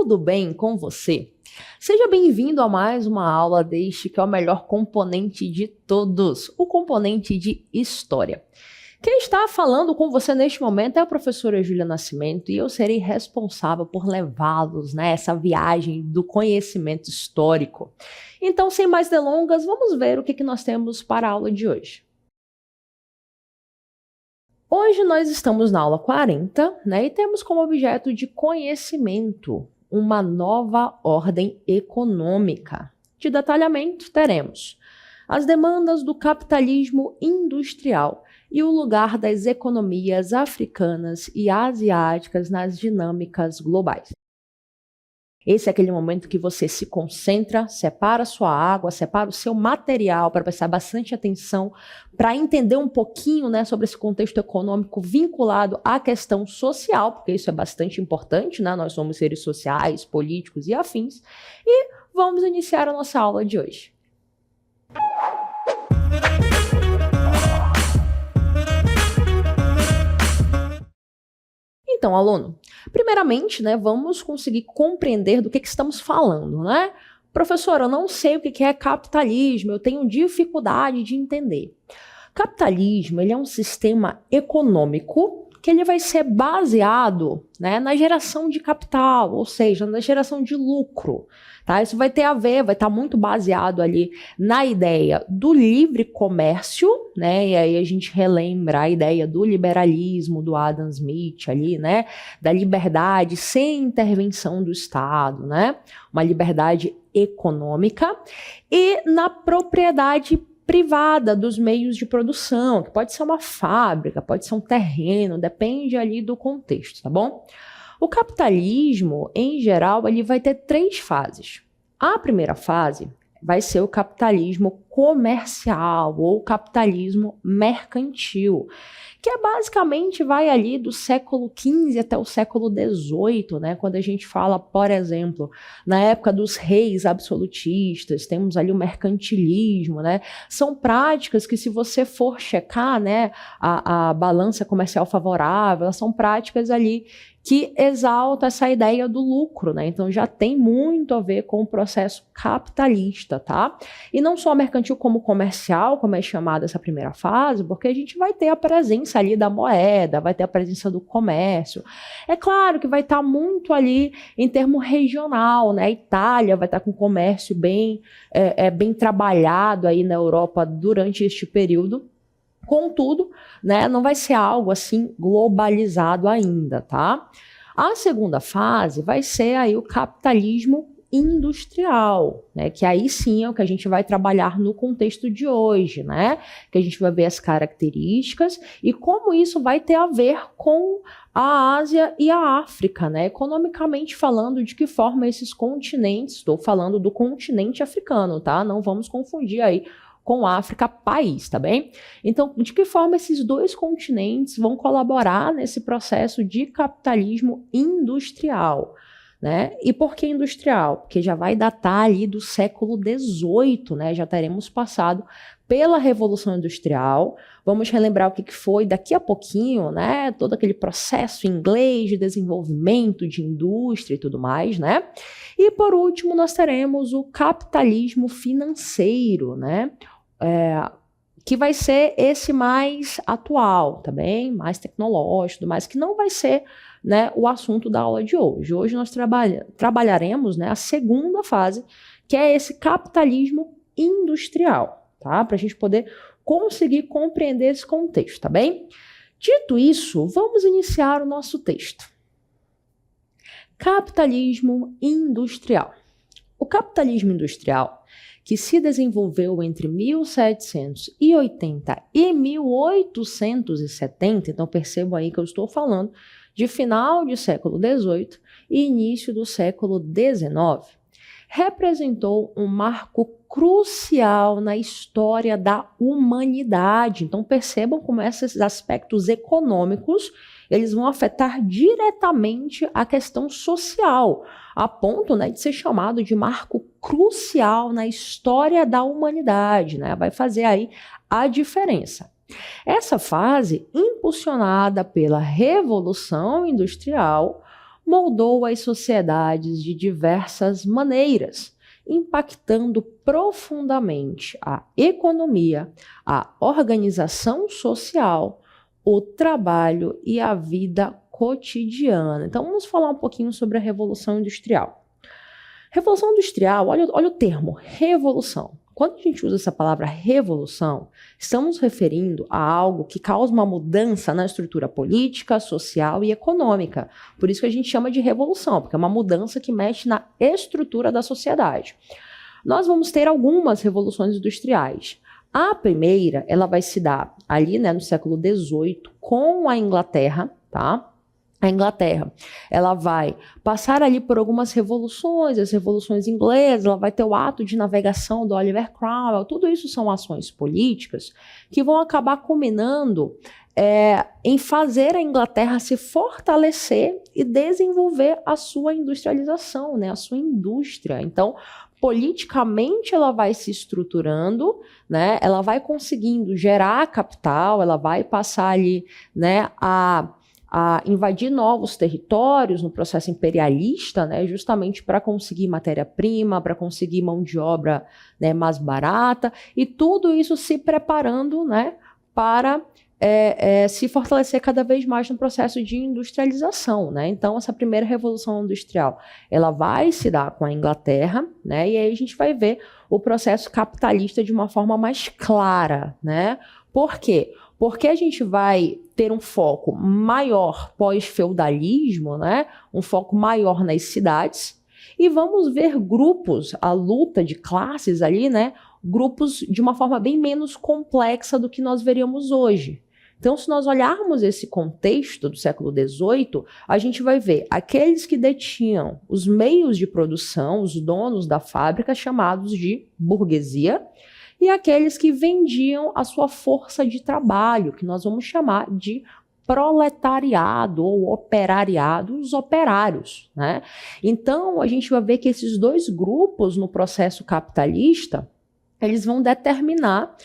tudo bem com você? Seja bem-vindo a mais uma aula deste que é o melhor componente de todos, o componente de História. Quem está falando com você neste momento é a professora Júlia Nascimento e eu serei responsável por levá-los nessa viagem do conhecimento histórico. Então, sem mais delongas, vamos ver o que nós temos para a aula de hoje. Hoje nós estamos na aula 40, e temos como objeto de conhecimento uma nova ordem econômica. De detalhamento, teremos as demandas do capitalismo industrial e o lugar das economias africanas e asiáticas nas dinâmicas globais. Esse é aquele momento que você se concentra, separa a sua água, separa o seu material para prestar bastante atenção, para entender um pouquinho, sobre esse contexto econômico vinculado à questão social, porque isso é bastante importante, nós somos seres sociais, políticos e afins, e vamos iniciar a nossa aula de hoje. Então, aluno, primeiramente, vamos conseguir compreender do que estamos falando, Professora, eu não sei o que é capitalismo, eu tenho dificuldade de entender. Capitalismo, ele é um sistema econômico que ele vai ser baseado, na geração de capital, ou seja, na geração de lucro, tá? Isso vai ter a ver, vai estar muito baseado ali na ideia do livre comércio, e aí a gente relembra a ideia do liberalismo do Adam Smith ali, da liberdade sem intervenção do Estado, uma liberdade econômica, e na propriedade privada dos meios de produção, que pode ser uma fábrica, pode ser um terreno, depende ali do contexto, tá bom? O capitalismo, em geral, ele vai ter 3 fases. A primeira fase vai ser o capitalismo comercial ou capitalismo mercantil, que basicamente vai ali do século XV até o século XVIII, quando a gente fala, por exemplo, na época dos reis absolutistas, temos ali o mercantilismo, são práticas que, se você for checar, a balança comercial favorável, são práticas ali que exalta essa ideia do lucro, Então já tem muito a ver com o processo capitalista, tá? E não só mercantil como comercial, como é chamada essa primeira fase, porque a gente vai ter a presença ali da moeda, vai ter a presença do comércio. É claro que vai estar muito ali em termo regional, A Itália vai estar com comércio bem trabalhado aí na Europa durante este período. Contudo, não vai ser algo assim globalizado ainda, tá? A segunda fase vai ser aí o capitalismo industrial, que aí sim é o que a gente vai trabalhar no contexto de hoje, Que a gente vai ver as características e como isso vai ter a ver com a Ásia e a África, Economicamente falando, de que forma esses continentes, estou falando do continente africano, tá? Não vamos confundir aí com a África país, tá bem? Então, de que forma esses 2 continentes vão colaborar nesse processo de capitalismo industrial, E por que industrial? Porque já vai datar ali do século XVIII, Já teremos passado pela Revolução Industrial. Vamos relembrar o que foi daqui a pouquinho, todo aquele processo inglês de desenvolvimento de indústria e tudo mais, E por último, nós teremos o capitalismo financeiro, que vai ser esse mais atual, tá bem? Mais tecnológico, mas que não vai ser o assunto da aula de hoje. Hoje nós trabalharemos a segunda fase, que é esse capitalismo industrial, tá? Para a gente poder conseguir compreender esse contexto, tá bem? Dito isso, vamos iniciar o nosso texto. Capitalismo industrial. O capitalismo industrial, que se desenvolveu entre 1780 e 1870, então percebam aí que eu estou falando de final do século XVIII e início do século XIX, representou um marco crucial na história da humanidade. Então percebam como esses aspectos econômicos eles vão afetar diretamente a questão social, a ponto de ser chamado de marco crucial na história da humanidade, vai fazer aí a diferença. Essa fase, impulsionada pela Revolução Industrial, moldou as sociedades de diversas maneiras, impactando profundamente a economia, a organização social, o trabalho e a vida cotidiana. Então, vamos falar um pouquinho sobre a Revolução Industrial. Revolução Industrial, olha o termo, revolução. Quando a gente usa essa palavra revolução, estamos referindo a algo que causa uma mudança na estrutura política, social e econômica. Por isso que a gente chama de revolução, porque é uma mudança que mexe na estrutura da sociedade. Nós vamos ter algumas revoluções industriais. A primeira, ela vai se dar ali, no século XVIII, com a Inglaterra, tá? A Inglaterra, ela vai passar ali por algumas revoluções, as revoluções inglesas, ela vai ter o ato de navegação do Oliver Cromwell, tudo isso são ações políticas que vão acabar culminando em fazer a Inglaterra se fortalecer e desenvolver a sua industrialização, a sua indústria. Então, politicamente ela vai se estruturando, ela vai conseguindo gerar capital, ela vai passar ali, a invadir novos territórios no processo imperialista, justamente para conseguir matéria-prima, para conseguir mão de obra, mais barata, e tudo isso se preparando, para se fortalecer cada vez mais no processo de industrialização, Então, essa primeira revolução industrial, ela vai se dar com a Inglaterra, e aí a gente vai ver o processo capitalista de uma forma mais clara, Por quê? Porque a gente vai ter um foco maior pós-feudalismo, um foco maior nas cidades, e vamos ver grupos, a luta de classes ali, grupos de uma forma bem menos complexa do que nós veríamos hoje. Então, se nós olharmos esse contexto do século XVIII, a gente vai ver aqueles que detinham os meios de produção, os donos da fábrica, chamados de burguesia, e aqueles que vendiam a sua força de trabalho, que nós vamos chamar de proletariado ou operariado, os operários, Então, a gente vai ver que esses dois grupos no processo capitalista, eles vão determinar,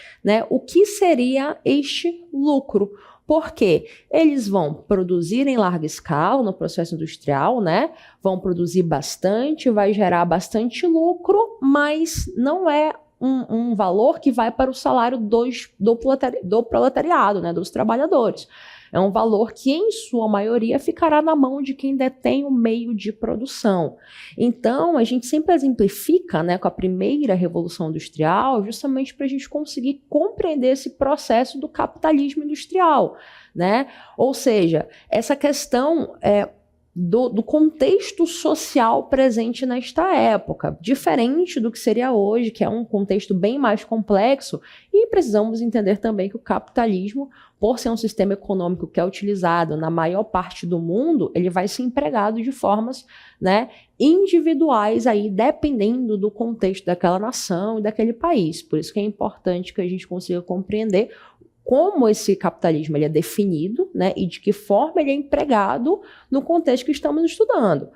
o que seria este lucro. Porque eles vão produzir em larga escala no processo industrial, Vão produzir bastante, vai gerar bastante lucro, mas não é um valor que vai para o salário do proletariado, dos trabalhadores. É um valor que, em sua maioria, ficará na mão de quem detém o meio de produção. Então, a gente sempre exemplifica, com a primeira revolução industrial, justamente para a gente conseguir compreender esse processo do capitalismo industrial, Ou seja, essa questão do contexto social presente nesta época, diferente do que seria hoje, que é um contexto bem mais complexo, e precisamos entender também que o capitalismo, por ser um sistema econômico que é utilizado na maior parte do mundo, ele vai ser empregado de formas, individuais, aí, dependendo do contexto daquela nação e daquele país. Por isso que é importante que a gente consiga compreender como esse capitalismo ele é definido, e de que forma ele é empregado no contexto que estamos estudando.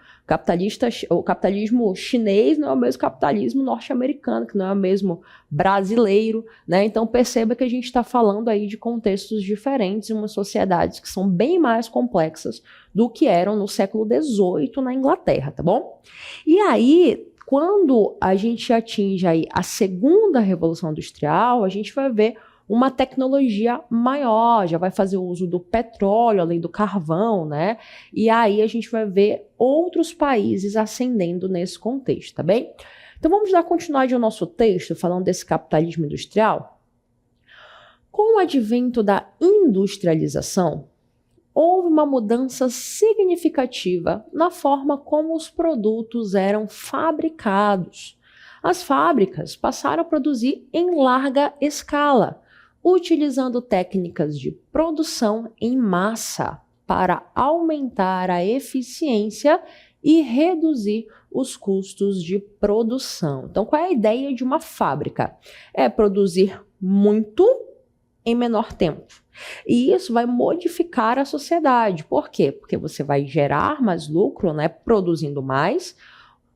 O capitalismo chinês não é o mesmo capitalismo norte-americano, que não é o mesmo brasileiro, Então perceba que a gente está falando aí de contextos diferentes, em umas sociedades que são bem mais complexas do que eram no século XVIII na Inglaterra, tá bom? E aí, quando a gente atinge aí a segunda revolução industrial, a gente vai ver uma tecnologia maior, já vai fazer uso do petróleo, além do carvão, E aí a gente vai ver outros países ascendendo nesse contexto, tá bem? Então vamos dar continuidade ao nosso texto, falando desse capitalismo industrial. Com o advento da industrialização, houve uma mudança significativa na forma como os produtos eram fabricados. As fábricas passaram a produzir em larga escala, utilizando técnicas de produção em massa para aumentar a eficiência e reduzir os custos de produção. Então, qual é a ideia de uma fábrica? É produzir muito em menor tempo. E isso vai modificar a sociedade. Por quê? Porque você vai gerar mais lucro, produzindo mais,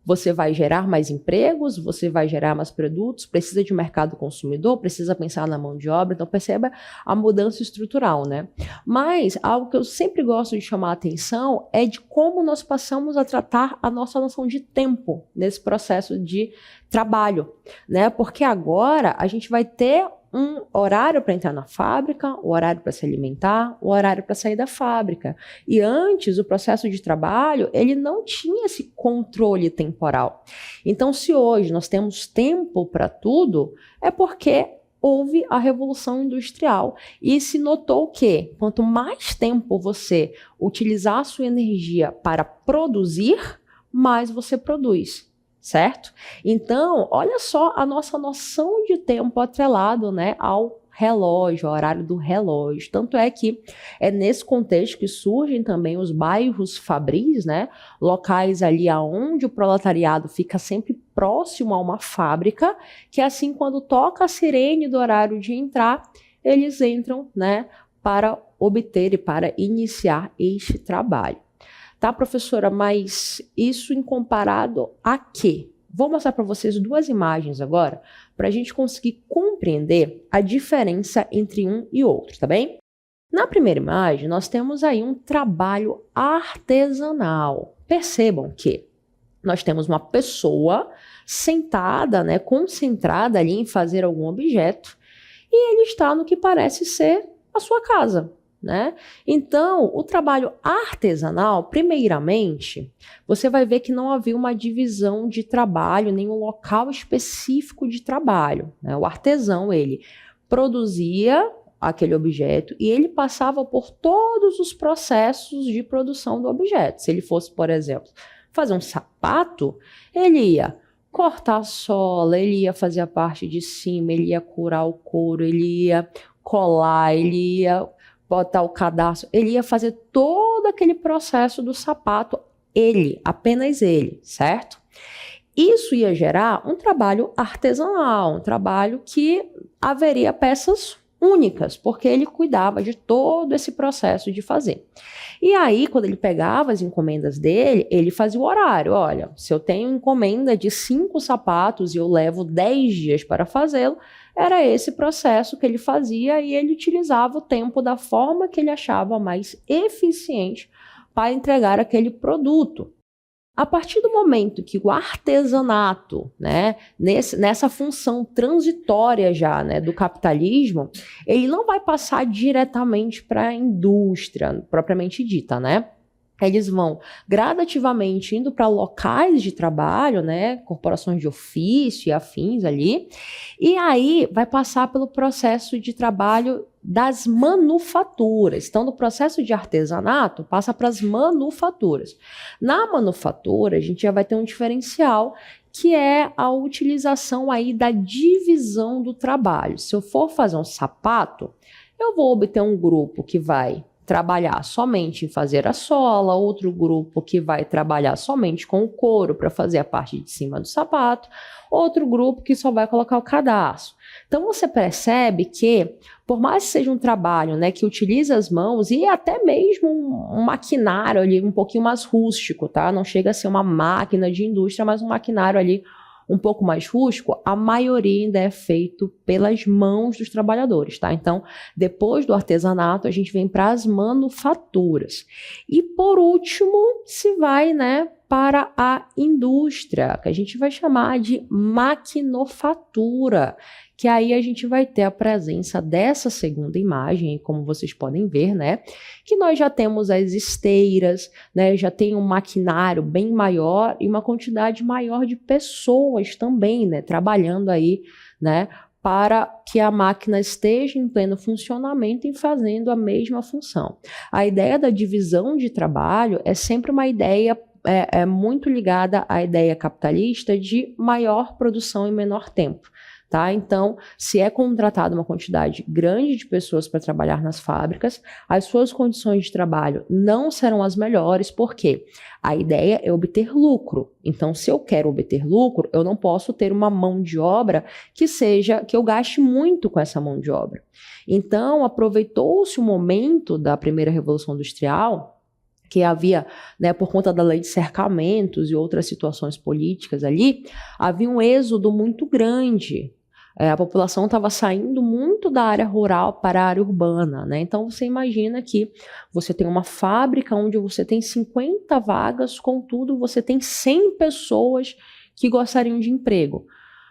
Você vai gerar mais empregos, você vai gerar mais produtos, precisa de mercado consumidor, precisa pensar na mão de obra, então perceba a mudança estrutural, né? Mas algo que eu sempre gosto de chamar a atenção é de como nós passamos a tratar a nossa noção de tempo nesse processo de trabalho, né? Porque agora a gente vai ter um horário para entrar na fábrica, o horário para se alimentar, o horário para sair da fábrica. E antes, o processo de trabalho, ele não tinha esse controle temporal. Então, se hoje nós temos tempo para tudo, é porque houve a Revolução Industrial e se notou que quanto mais tempo você utilizar a sua energia para produzir, mais você produz. Certo? Então, olha só a nossa noção de tempo atrelado, né, ao relógio, ao horário do relógio. Tanto é que é nesse contexto que surgem também os bairros fabris, né, locais ali aonde o proletariado fica sempre próximo a uma fábrica, que assim quando toca a sirene do horário de entrar, eles entram, né, para obter e para iniciar este trabalho. Tá, professora, mas isso em comparado a quê? Vou mostrar para vocês duas imagens agora, para a gente conseguir compreender a diferença entre um e outro, tá bem? Na primeira imagem, nós temos aí um trabalho artesanal. Percebam que nós temos uma pessoa sentada, né, concentrada ali em fazer algum objeto, e ele está no que parece ser a sua casa. Né? Então, o trabalho artesanal, primeiramente, você vai ver que não havia uma divisão de trabalho, nem um local específico de trabalho. Né? O artesão, ele produzia aquele objeto e ele passava por todos os processos de produção do objeto. Se ele fosse, por exemplo, fazer um sapato, ele ia cortar a sola, ele ia fazer a parte de cima, ele ia curar o couro, ele ia colar, ele ia botar o cadastro, ele ia fazer todo aquele processo do sapato, ele, apenas ele, certo? Isso ia gerar um trabalho artesanal, um trabalho que haveria peças únicas, porque ele cuidava de todo esse processo de fazer. E aí, quando ele pegava as encomendas dele, ele fazia o horário. Olha, se eu tenho encomenda de 5 sapatos e eu levo 10 dias para fazê-lo, era esse processo que ele fazia e ele utilizava o tempo da forma que ele achava mais eficiente para entregar aquele produto. A partir do momento que o artesanato, né, nessa função transitória já, né, do capitalismo, ele não vai passar diretamente para a indústria propriamente dita, né? Eles vão gradativamente indo para locais de trabalho, né, corporações de ofício e afins ali, e aí vai passar pelo processo de trabalho das manufaturas. Então, do processo de artesanato, passa para as manufaturas. Na manufatura, a gente já vai ter um diferencial, que é a utilização aí da divisão do trabalho. Se eu for fazer um sapato, eu vou obter um grupo que vai trabalhar somente em fazer a sola, outro grupo que vai trabalhar somente com o couro para fazer a parte de cima do sapato, outro grupo que só vai colocar o cadastro. Então você percebe que, por mais que seja um trabalho, né, que utiliza as mãos e até mesmo um maquinário ali um pouquinho mais rústico, tá? Não chega a ser uma máquina de indústria, mas um maquinário ali um pouco mais rústico, a maioria ainda é feito pelas mãos dos trabalhadores, tá? Então, depois do artesanato, a gente vem para as manufaturas. E, por último, se vai, né, para a indústria, que a gente vai chamar de maquinofatura, que aí a gente vai ter a presença dessa segunda imagem, como vocês podem ver, né? Que nós já temos as esteiras, né? Já tem um maquinário bem maior e uma quantidade maior de pessoas também, né? Trabalhando aí, né? Para que a máquina esteja em pleno funcionamento e fazendo a mesma função. A ideia da divisão de trabalho é sempre uma ideia muito ligada à ideia capitalista de maior produção em menor tempo. Tá? Então, se é contratada uma quantidade grande de pessoas para trabalhar nas fábricas, as suas condições de trabalho não serão as melhores, porque a ideia é obter lucro. Então, se eu quero obter lucro, eu não posso ter uma mão de obra que eu gaste muito com essa mão de obra. Então, aproveitou-se o momento da primeira Revolução Industrial que havia, né, por conta da lei de cercamentos e outras situações políticas ali, havia um êxodo muito grande. A população estava saindo muito da área rural para a área urbana, né? Então você imagina que você tem uma fábrica onde você tem 50 vagas, contudo você tem 100 pessoas que gostariam de emprego.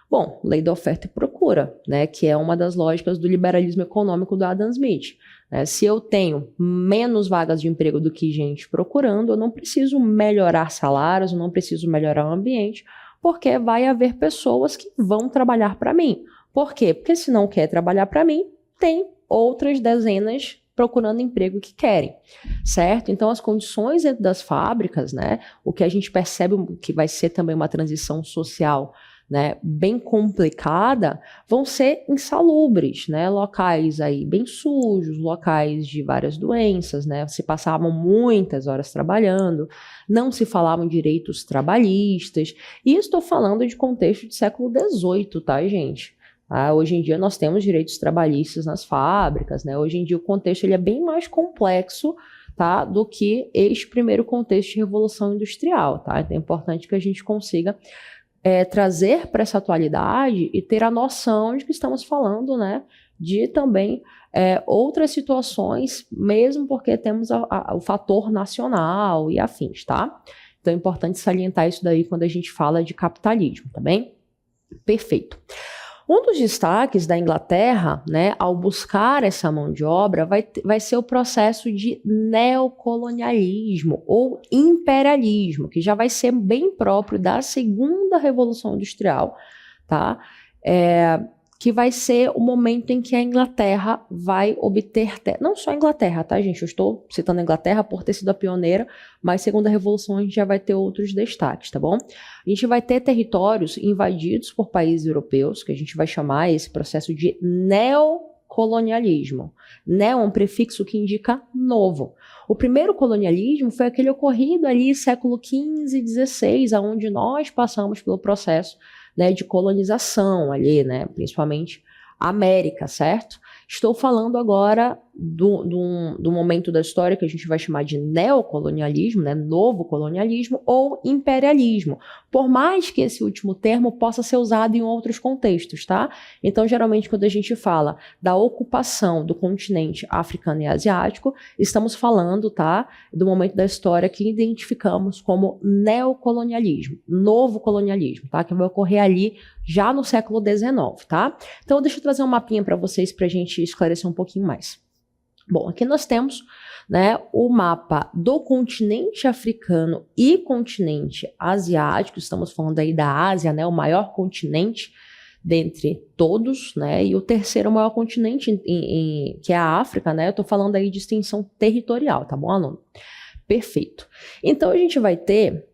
Bom, lei da oferta e procura, né, que é uma das lógicas do liberalismo econômico do Adam Smith. Né? Se eu tenho menos vagas de emprego do que gente procurando, eu não preciso melhorar salários, eu não preciso melhorar o ambiente, porque vai haver pessoas que vão trabalhar para mim. Por quê? Porque se não quer trabalhar para mim, tem outras dezenas procurando emprego que querem, certo? Então, as condições dentro das fábricas, né, o que a gente percebe que vai ser também uma transição social, né, bem complicada, vão ser insalubres, né, locais aí bem sujos, locais de várias doenças, né, se passavam muitas horas trabalhando, não se falavam direitos trabalhistas, e estou falando de contexto de século XVIII, tá, gente? Hoje em dia nós temos direitos trabalhistas nas fábricas, né, hoje em dia o contexto ele é bem mais complexo, tá, do que este primeiro contexto de revolução industrial, tá, então é importante que a gente consiga trazer para essa atualidade e ter a noção de que estamos falando, né, de também outras situações, mesmo porque temos o fator nacional e afins, tá? Então é importante salientar isso daí quando a gente fala de capitalismo, tá bem? Perfeito. Um dos destaques da Inglaterra, né, ao buscar essa mão de obra, vai ser o processo de neocolonialismo ou imperialismo, que já vai ser bem próprio da segunda Revolução Industrial, tá? Que vai ser o momento em que a Inglaterra vai obter, não só a Inglaterra, tá, gente? Eu estou citando a Inglaterra por ter sido a pioneira, mas segundo a Revolução a gente já vai ter outros destaques, tá bom? A gente vai ter territórios invadidos por países europeus, que a gente vai chamar esse processo de neocolonialismo. Neo é um prefixo que indica novo. O primeiro colonialismo foi aquele ocorrido ali século XV e XVI, onde nós passamos pelo processo, né, de colonização ali, né, principalmente a América, certo? Estou falando agora do momento da história que a gente vai chamar de neocolonialismo, né, novo colonialismo ou imperialismo, por mais que esse último termo possa ser usado em outros contextos, tá? Então, geralmente, quando a gente fala da ocupação do continente africano e asiático, estamos falando, tá, do momento da história que identificamos como neocolonialismo, novo colonialismo, tá? Que vai ocorrer ali já no século XIX, tá? Então, deixa eu trazer um mapinha para vocês para a gente esclarecer um pouquinho mais. Bom, aqui nós temos, né, o mapa do continente africano e continente asiático, estamos falando aí da Ásia, né, o maior continente dentre todos, né, e o terceiro maior continente, que é a África, né, eu estou falando aí de extensão territorial, tá bom, aluno? Perfeito. Então, a gente vai ter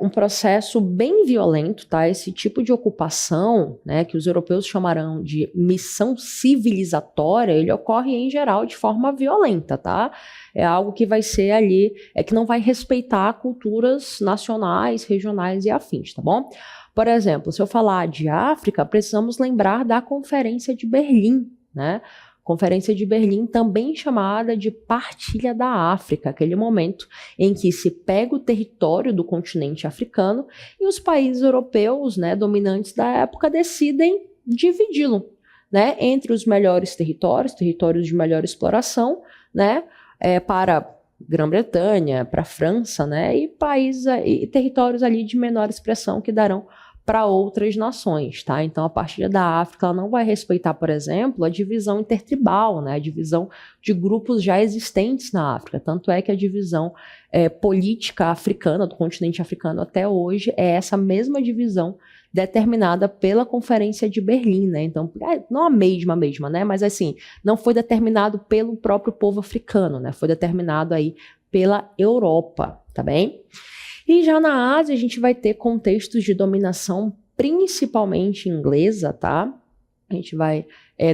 um processo bem violento, tá? Esse tipo de ocupação, né, que os europeus chamarão de missão civilizatória, ele ocorre em geral de forma violenta, tá? É algo que vai ser ali, que não vai respeitar culturas nacionais, regionais e afins, tá bom? Por exemplo, se eu falar de África, precisamos lembrar da Conferência de Berlim, né? Conferência de Berlim, também chamada de Partilha da África, aquele momento em que se pega o território do continente africano e os países europeus, né, dominantes da época, decidem dividi-lo, né, entre os melhores territórios de melhor exploração, né, para Grã-Bretanha, para a França, né, e países e territórios ali de menor expressão que darão para outras nações, tá? Então, a partilha da África ela não vai respeitar, por exemplo, a divisão intertribal, né? A divisão de grupos já existentes na África. Tanto é que a divisão política africana, do continente africano até hoje, é essa mesma divisão determinada pela Conferência de Berlim, né? Então, não a mesma, né? Mas, assim, não foi determinado pelo próprio povo africano, né? Foi determinado aí pela Europa, tá bem? E já na Ásia a gente vai ter contextos de dominação principalmente inglesa, tá? A gente vai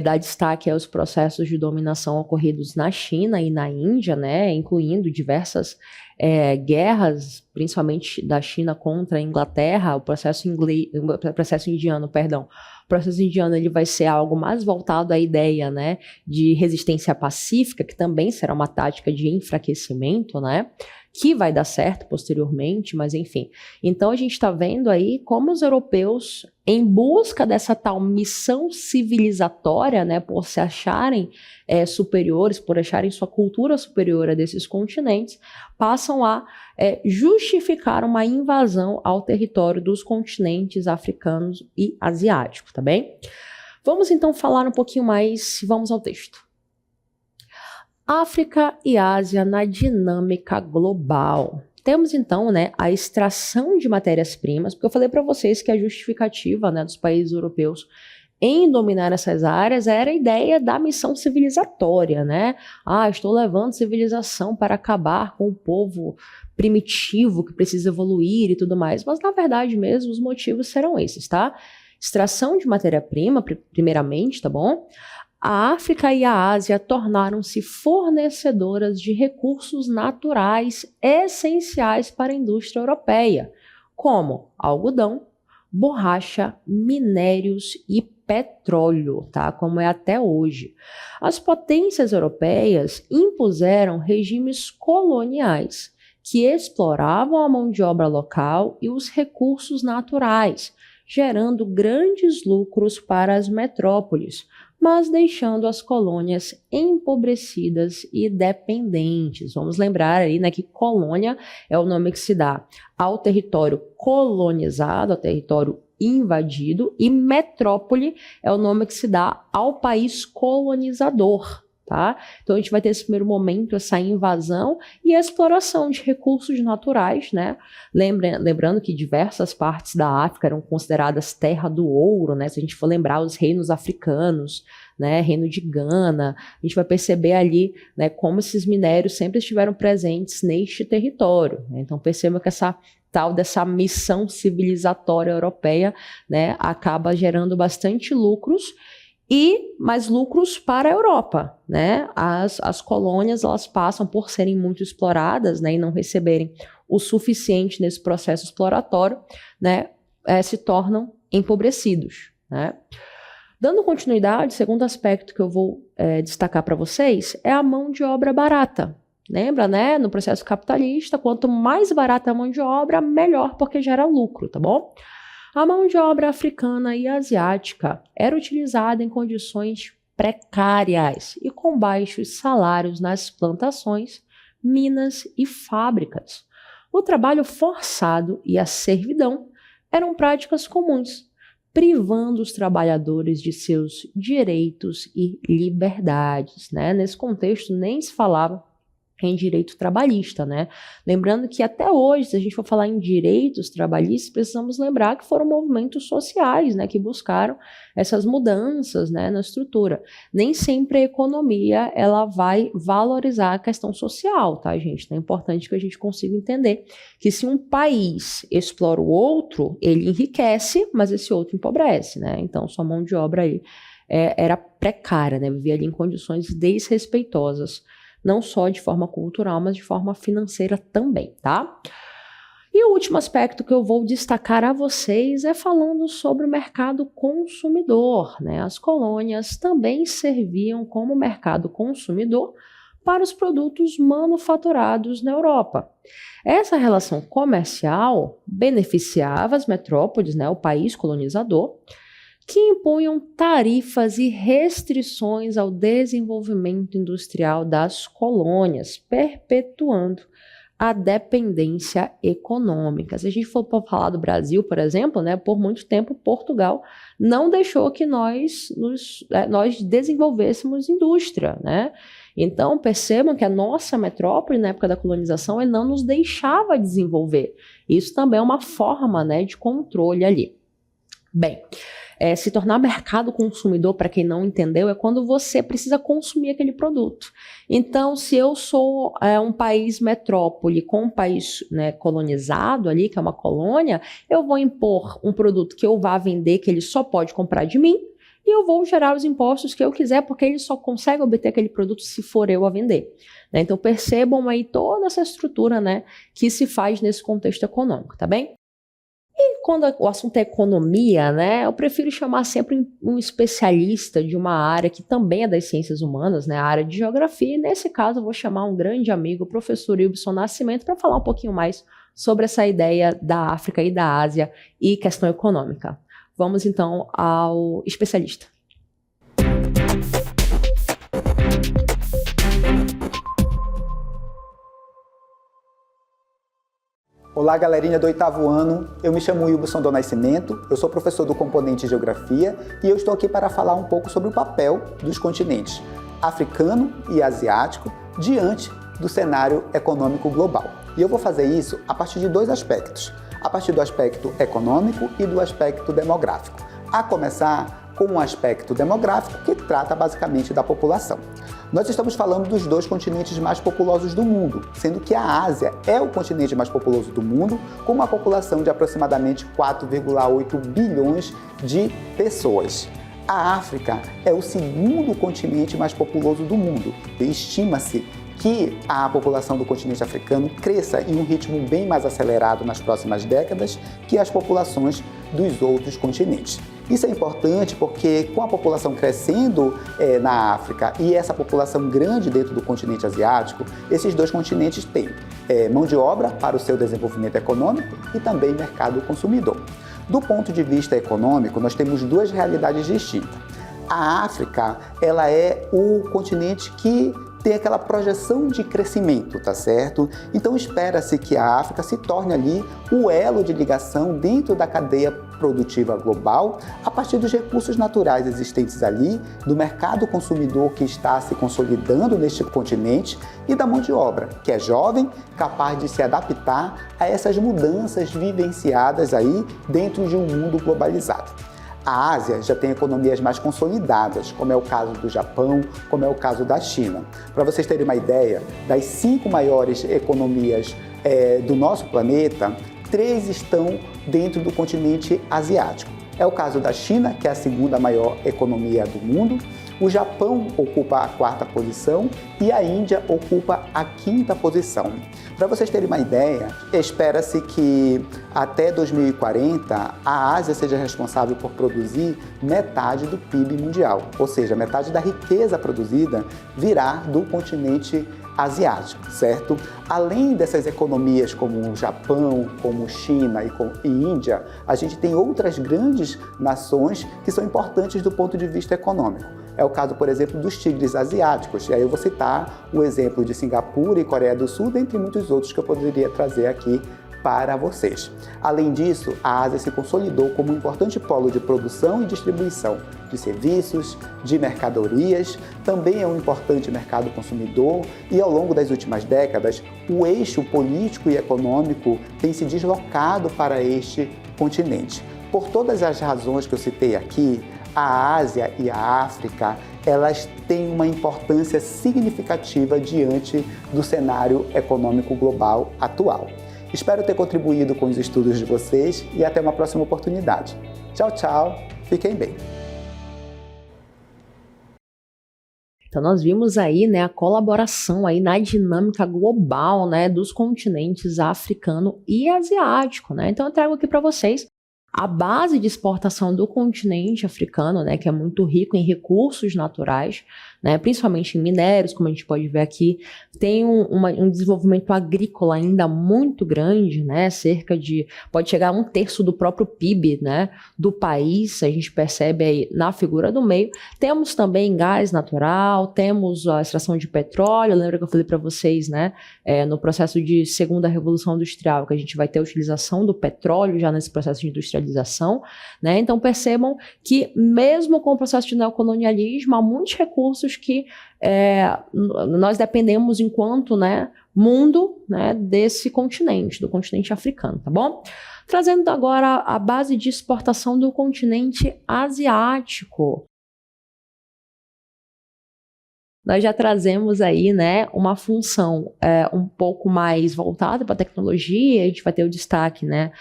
dar destaque aos processos de dominação ocorridos na China e na Índia, né? Incluindo diversas guerras, principalmente da China contra a Inglaterra, o processo indiano, perdão. O processo indiano ele vai ser algo mais voltado à ideia, né, de resistência pacífica, que também será uma tática de enfraquecimento, né? que vai dar certo posteriormente, mas enfim. Então a gente está vendo aí como os europeus, em busca dessa tal missão civilizatória, né, por se acharem superiores, por acharem sua cultura superior a desses continentes, passam a justificar uma invasão ao território dos continentes africanos e asiáticos, tá bem? Vamos então falar um pouquinho mais, vamos ao texto. África e Ásia na dinâmica global. Temos então, né, a extração de matérias-primas, porque eu falei para vocês que a justificativa, né, dos países europeus em dominar essas áreas era a ideia da missão civilizatória, né? Estou levando civilização para acabar com o povo primitivo que precisa evoluir e tudo mais. Mas na verdade mesmo os motivos serão esses, tá? Extração de matéria-prima, primeiramente, tá bom? A África e a Ásia tornaram-se fornecedoras de recursos naturais essenciais para a indústria europeia, como algodão, borracha, minérios e petróleo, tá? Como é até hoje. As potências europeias impuseram regimes coloniais que exploravam a mão de obra local e os recursos naturais, gerando grandes lucros para as metrópoles, mas deixando as colônias empobrecidas e dependentes. Vamos lembrar aí, né, que colônia é o nome que se dá ao território colonizado, ao território invadido, e metrópole é o nome que se dá ao país colonizador. Tá? Então a gente vai ter esse primeiro momento, essa invasão e a exploração de recursos naturais, né? Lembrando que diversas partes da África eram consideradas terra do ouro, né? Se a gente for lembrar os reinos africanos, né? Reino de Gana, a gente vai perceber ali, né, como esses minérios sempre estiveram presentes neste território, né? Então perceba que essa tal dessa missão civilizatória europeia, né, acaba gerando bastante lucros, e mais lucros para a Europa, né? As colônias, elas passam por serem muito exploradas, né, e não receberem o suficiente nesse processo exploratório, né, se tornam empobrecidos, né? Dando continuidade, o segundo aspecto que eu vou destacar para vocês é a mão de obra barata. Lembra, né? No processo capitalista, quanto mais barata a mão de obra, melhor, porque gera lucro, tá bom? A mão de obra africana e asiática era utilizada em condições precárias e com baixos salários nas plantações, minas e fábricas. O trabalho forçado e a servidão eram práticas comuns, privando os trabalhadores de seus direitos e liberdades, né? Nesse contexto nem se falava em direito trabalhista, né? Lembrando que até hoje, se a gente for falar em direitos trabalhistas, precisamos lembrar que foram movimentos sociais, né, que buscaram essas mudanças, né, na estrutura. Nem sempre a economia, ela vai valorizar a questão social, tá, gente? Então é importante que a gente consiga entender que se um país explora o outro, ele enriquece, mas esse outro empobrece, né? Então sua mão de obra aí era precária, né? Vivia ali em condições desrespeitosas, não só de forma cultural, mas de forma financeira também, tá? E o último aspecto que eu vou destacar a vocês é falando sobre o mercado consumidor, né? As colônias também serviam como mercado consumidor para os produtos manufaturados na Europa. Essa relação comercial beneficiava as metrópoles, né, o país colonizador, que impunham tarifas e restrições ao desenvolvimento industrial das colônias, perpetuando a dependência econômica. Se a gente for falar do Brasil, por exemplo, né, por muito tempo Portugal não deixou que nós desenvolvêssemos indústria, né? Então percebam que a nossa metrópole na época da colonização ele não nos deixava desenvolver. Isso também é uma forma, né, de controle ali. Bem, se tornar mercado consumidor, para quem não entendeu, é quando você precisa consumir aquele produto. Então, se eu sou um país metrópole com um país, né, colonizado ali, que é uma colônia, eu vou impor um produto que eu vá vender, que ele só pode comprar de mim, e eu vou gerar os impostos que eu quiser, porque ele só consegue obter aquele produto se for eu a vender, né? Então, percebam aí toda essa estrutura, né, que se faz nesse contexto econômico, tá bem? Quando o assunto é economia, né, eu prefiro chamar sempre um especialista de uma área que também é das ciências humanas, né, a área de geografia, e nesse caso eu vou chamar um grande amigo, o professor Wilson Nascimento, para falar um pouquinho mais sobre essa ideia da África e da Ásia e questão econômica. Vamos então ao especialista. Olá, galerinha do 8º ano, eu me chamo Wilson do Nascimento, eu sou professor do componente Geografia e eu estou aqui para falar um pouco sobre o papel dos continentes africano e asiático diante do cenário econômico global. E eu vou fazer isso a partir de dois aspectos, a partir do aspecto econômico e do aspecto demográfico. A começar com um aspecto demográfico que trata basicamente da população. Nós estamos falando dos dois continentes mais populosos do mundo, sendo que a Ásia é o continente mais populoso do mundo, com uma população de aproximadamente 4,8 bilhões de pessoas. A África é o segundo continente mais populoso do mundo. Estima-se que a população do continente africano cresça em um ritmo bem mais acelerado nas próximas décadas que as populações dos outros continentes. Isso é importante porque com a população crescendo na África e essa população grande dentro do continente asiático, esses dois continentes têm mão de obra para o seu desenvolvimento econômico e também mercado consumidor. Do ponto de vista econômico, nós temos duas realidades distintas. A África, ela é o continente que tem aquela projeção de crescimento, tá certo? Então espera-se que a África se torne ali o elo de ligação dentro da cadeia produtiva global a partir dos recursos naturais existentes ali, do mercado consumidor que está se consolidando neste continente e da mão de obra, que é jovem, capaz de se adaptar a essas mudanças vivenciadas aí dentro de um mundo globalizado. A Ásia já tem economias mais consolidadas, como é o caso do Japão, como é o caso da China. Para vocês terem uma ideia, das 5 maiores economias do nosso planeta, 3 estão dentro do continente asiático. É o caso da China, que é a segunda maior economia do mundo, o Japão ocupa a 4ª posição e a Índia ocupa a 5ª posição. Para vocês terem uma ideia, espera-se que até 2040 a Ásia seja responsável por produzir metade do PIB mundial, ou seja, metade da riqueza produzida virá do continente asiático, certo? Além dessas economias como o Japão, como China e Índia, a gente tem outras grandes nações que são importantes do ponto de vista econômico. É o caso, por exemplo, dos tigres asiáticos. E aí eu vou citar o exemplo de Singapura e Coreia do Sul, dentre muitos outros que eu poderia trazer aqui para vocês. Além disso, a Ásia se consolidou como um importante polo de produção e distribuição de serviços, de mercadorias, também é um importante mercado consumidor e ao longo das últimas décadas, o eixo político e econômico tem se deslocado para este continente. Por todas as razões que eu citei aqui, a Ásia e a África, elas têm uma importância significativa diante do cenário econômico global atual. Espero ter contribuído com os estudos de vocês e até uma próxima oportunidade. Tchau, tchau. Fiquem bem. Então nós vimos aí, né, a colaboração aí na dinâmica global, né, dos continentes africano e asiático, né? Então eu trago aqui para vocês a base de exportação do continente africano, né, que é muito rico em recursos naturais, né, principalmente em minérios, como a gente pode ver aqui, tem um desenvolvimento agrícola ainda muito grande, né, pode chegar a 1/3 do próprio PIB, né, do país, a gente percebe aí na figura do meio. Temos também gás natural, temos a extração de petróleo, lembra que eu falei para vocês, né, no processo de segunda revolução industrial, que a gente vai ter a utilização do petróleo já nesse processo de industrialização, né, então percebam que mesmo com o processo de neocolonialismo, há muitos recursos que nós dependemos enquanto, né, mundo, né, desse continente, do continente africano, tá bom? Trazendo agora a base de exportação do continente asiático. Nós já trazemos aí, né, uma função um pouco mais voltada para a tecnologia. A gente vai ter o destaque, né,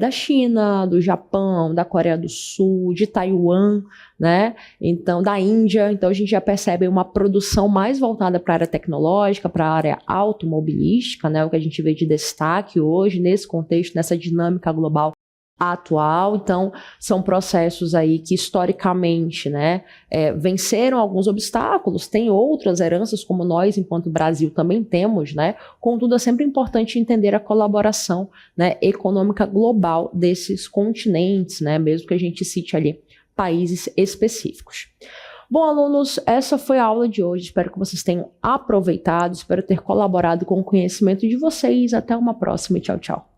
da China, do Japão, da Coreia do Sul, de Taiwan, né, então da Índia. Então a gente já percebe uma produção mais voltada para a área tecnológica, para a área automobilística, né, o que a gente vê de destaque hoje nesse contexto, nessa dinâmica global atual. Então, são processos aí que historicamente, né, venceram alguns obstáculos, tem outras heranças como nós, enquanto Brasil, também temos, né, contudo é sempre importante entender a colaboração, né, econômica global desses continentes, né, mesmo que a gente cite ali países específicos. Bom, alunos, essa foi a aula de hoje, espero que vocês tenham aproveitado, espero ter colaborado com o conhecimento de vocês, até uma próxima e tchau, tchau.